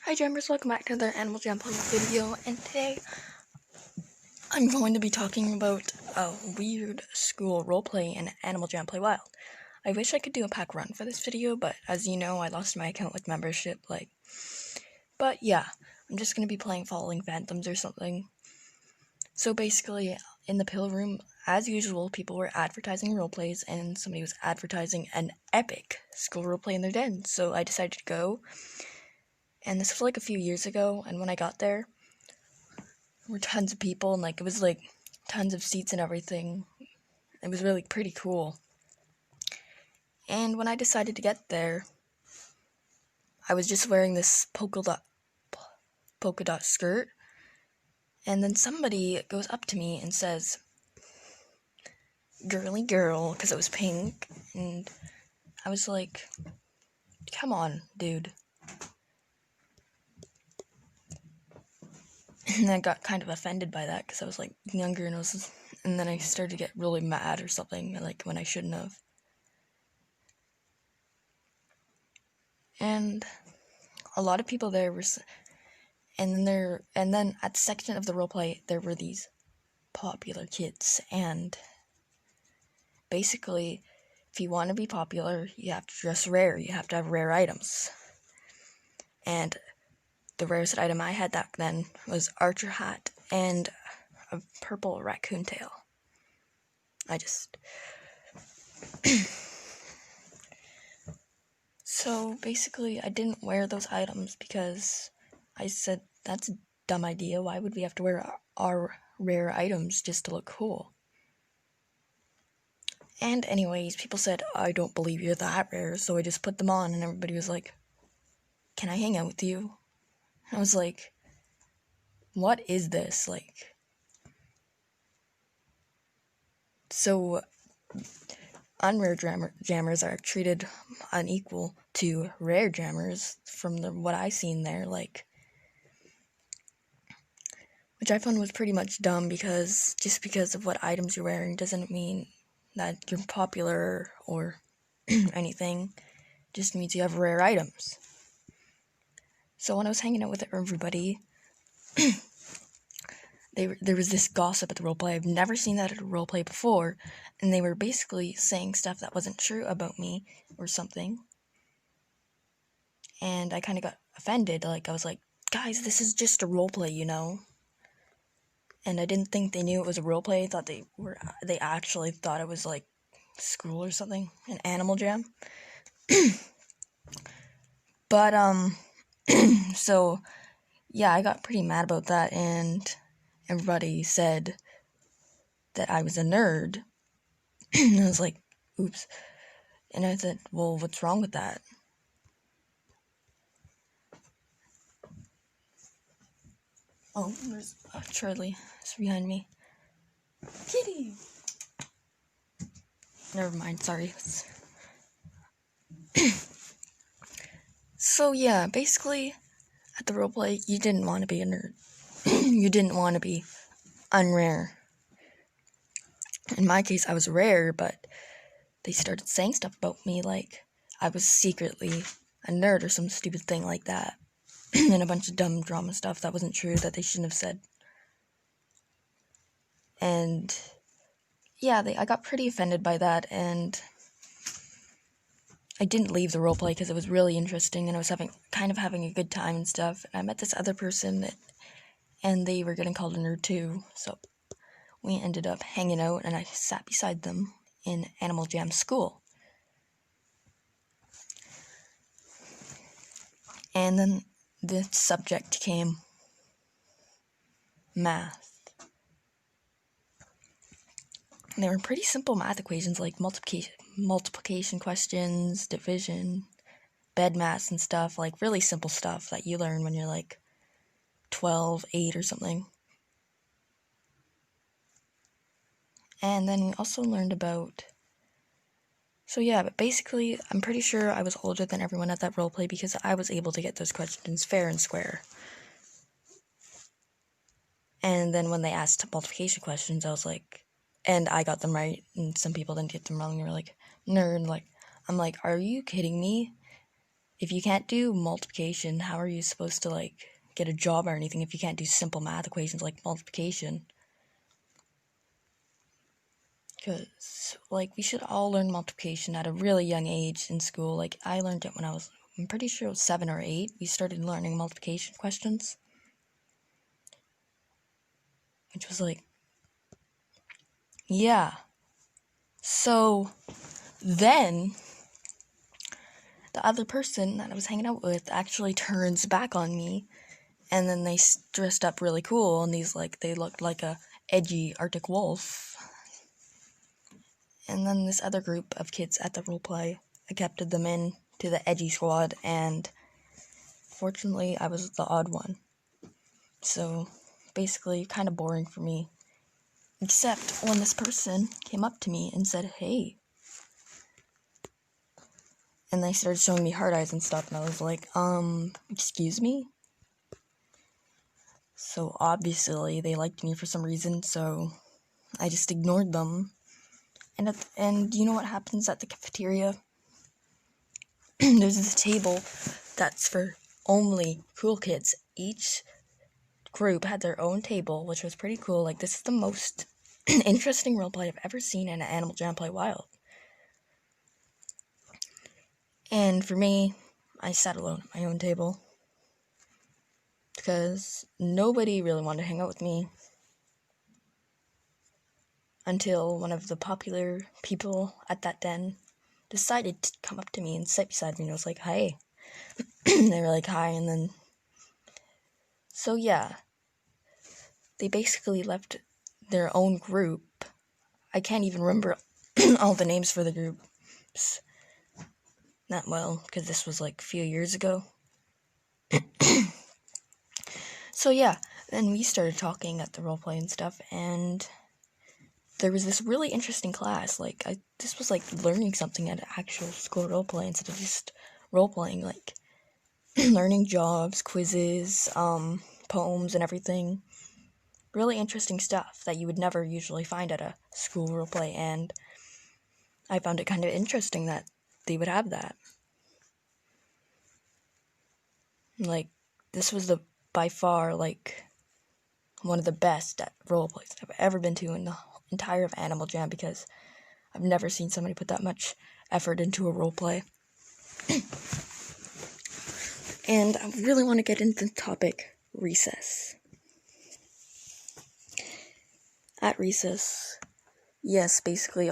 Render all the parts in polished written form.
Hi Jammers, welcome back to another Animal Jam Play video, and today I'm going to be talking about a weird school roleplay in Animal Jam Playwild. I wish I could do a pack run for this video, but as you know, I lost my account with membership, but yeah, I'm just going to be playing Following Phantoms or something. So basically, in the pill room, as usual, people were advertising roleplays, and somebody was advertising an epic school roleplay in their den, so I decided to go. And this was like a few years ago, and when I got there were tons of people, and it was tons of seats and everything. It was really pretty cool. And when I decided to get there, I was just wearing this polka dot skirt, and then somebody goes up to me and says, "Girly girl," because it was pink, and I was like, "Come on, dude." And I got kind of offended by that because I was younger, and then I started to get really mad or something, when I shouldn't have. And a lot of people there were, and then at the section of the roleplay there were these popular kids, and basically, if you want to be popular, you have to dress rare. You have to have rare items. And the rarest item I had back then was archer hat and a purple raccoon tail. So basically, I didn't wear those items because I said, that's a dumb idea. Why would we have to wear our rare items just to look cool? And anyways, people said, "I don't believe you're that rare," so I just put them on, and everybody was like, "Can I hang out with you?" I was like, what is this? So unrare jammers are treated unequal to rare jammers from what I seen there, which I found was pretty much dumb, because just because of what items you're wearing doesn't mean that you're popular or anything. It just means you have rare items. So when I was hanging out with everybody, there was this gossip at the roleplay. I've never seen that at a roleplay before, and they were basically saying stuff that wasn't true about me or something. And I kind of got offended. I was like, guys, this is just a roleplay, you know? And I didn't think they knew it was a roleplay. I thought they actually thought it was school or something, an Animal Jam. But so yeah, I got pretty mad about that, and everybody said that I was a nerd. And I was like, oops. And I said, well, what's wrong with that? Oh, there's Charlie. It's behind me. Kitty! Never mind, sorry. So yeah, basically, at the roleplay, you didn't want to be a nerd. You didn't want to be unrare. In my case, I was rare, but they started saying stuff about me like I was secretly a nerd or some stupid thing like that. And a bunch of dumb drama stuff that wasn't true, that they shouldn't have said. And yeah, I got pretty offended by that, and I didn't leave the roleplay because it was really interesting, and I was having a good time and stuff. And I met this other person, and they were getting called a nerd too, so we ended up hanging out, and I sat beside them in Animal Jam school. And then the subject came math. And they were pretty simple math equations, like multiplication questions, division, bed maths and stuff, really simple stuff that you learn when you're 12, 8 or something. And then we also learned about... So yeah, but basically, I'm pretty sure I was older than everyone at that roleplay because I was able to get those questions fair and square. And then when they asked multiplication questions, I was like... And I got them right, and some people didn't get them wrong. They were like, nerd, I'm like, are you kidding me? if you can't do multiplication, how are you supposed to, like, get a job or anything if you can't do simple math equations like multiplication? Because, like, we should all learn multiplication at a really young age in school. Like, I learned it when I'm pretty sure it was 7 or 8. We started learning multiplication questions. Which was like, yeah. So, then, the other person that I was hanging out with actually turns back on me. And then they dressed up really cool, and they looked like a edgy Arctic wolf. And then this other group of kids at the roleplay, I captured them in to the edgy squad, and fortunately, I was the odd one. So, basically, kind of boring for me. Except when this person came up to me and said, "Hey." And they started showing me hard eyes and stuff, and I was like, excuse me? So, obviously, they liked me for some reason, so I just ignored them. And you know what happens at the cafeteria? There's this table that's for only cool kids. Each group had their own table, which was pretty cool. Like, this is the most interesting roleplay I've ever seen in an Animal Jam Play Wild. And for me, I sat alone at my own table, because nobody really wanted to hang out with me until one of the popular people at that den decided to come up to me and sit beside me, and I was like, "Hi." They were like, "Hi," and then, so yeah, they basically left their own group. I can't even remember all the names for the groups that well, because this was like a few years ago. So yeah, then we started talking at the roleplay and stuff, and there was this really interesting class. Like, this was like learning something at an actual school roleplay instead of just roleplaying, like learning jobs, quizzes, poems, and everything. Really interesting stuff that you would never usually find at a school roleplay, and I found it kind of interesting that they would have that. Like, this was by far, like, one of the best roleplays I've ever been to in the entire of Animal Jam, because I've never seen somebody put that much effort into a roleplay. And I really want to get into the topic, recess. At recess, yes, basically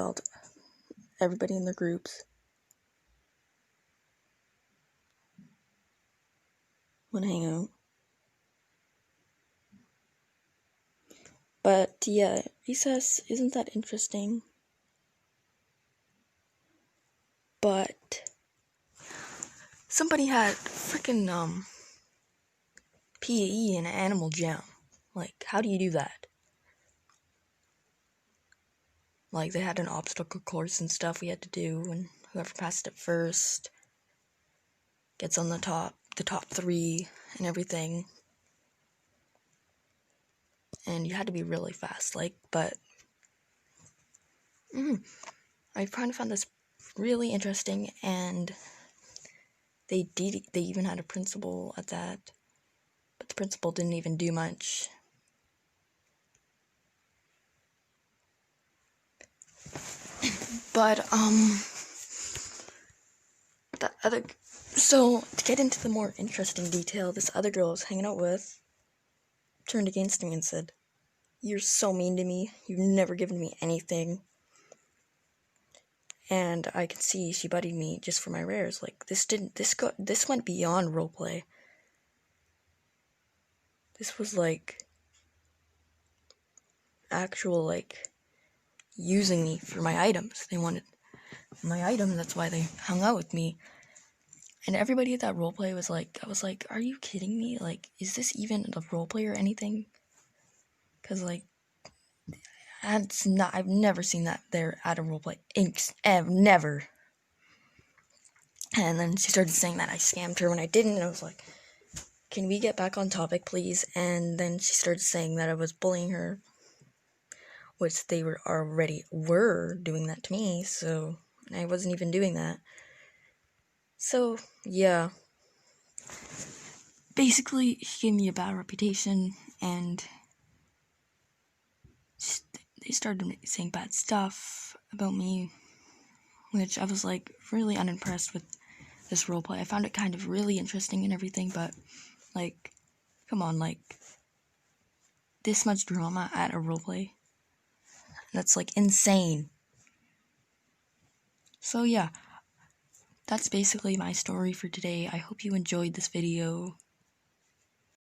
everybody in the groups want to hang out. But yeah, recess isn't that interesting. But somebody had freaking PE in Animal Jam. Like, how do you do that? Like, they had an obstacle course and stuff we had to do, and whoever passed it first gets on the top 3 and everything. And you had to be really fast, like, but I kind of found this really interesting, and they even had a principal at that, but the principal didn't even do much. But so to get into the more interesting detail, this other girl I was hanging out with turned against me and said, "You're so mean to me. You've never given me anything." And I could see she buddied me just for my rares. Like, this went beyond roleplay. This was like actual, like, using me for my items. They wanted my item, that's why they hung out with me. And everybody at that roleplay was like, I was like, "Are you kidding me? Like, is this even a roleplay or anything?" Because, like, I've never seen that there at a roleplay. Never. And then she started saying that I scammed her when I didn't, and I was like, "Can we get back on topic, please?" And then she started saying that I was bullying her, which they were doing that to me, so I wasn't even doing that. So, yeah. Basically, he gave me a bad reputation, and they started saying bad stuff about me, which I was like really unimpressed with this roleplay. I found it kind of really interesting and everything, but like, come on, like, this much drama at a roleplay? That's like insane. So yeah, that's basically my story for today. I hope you enjoyed this video.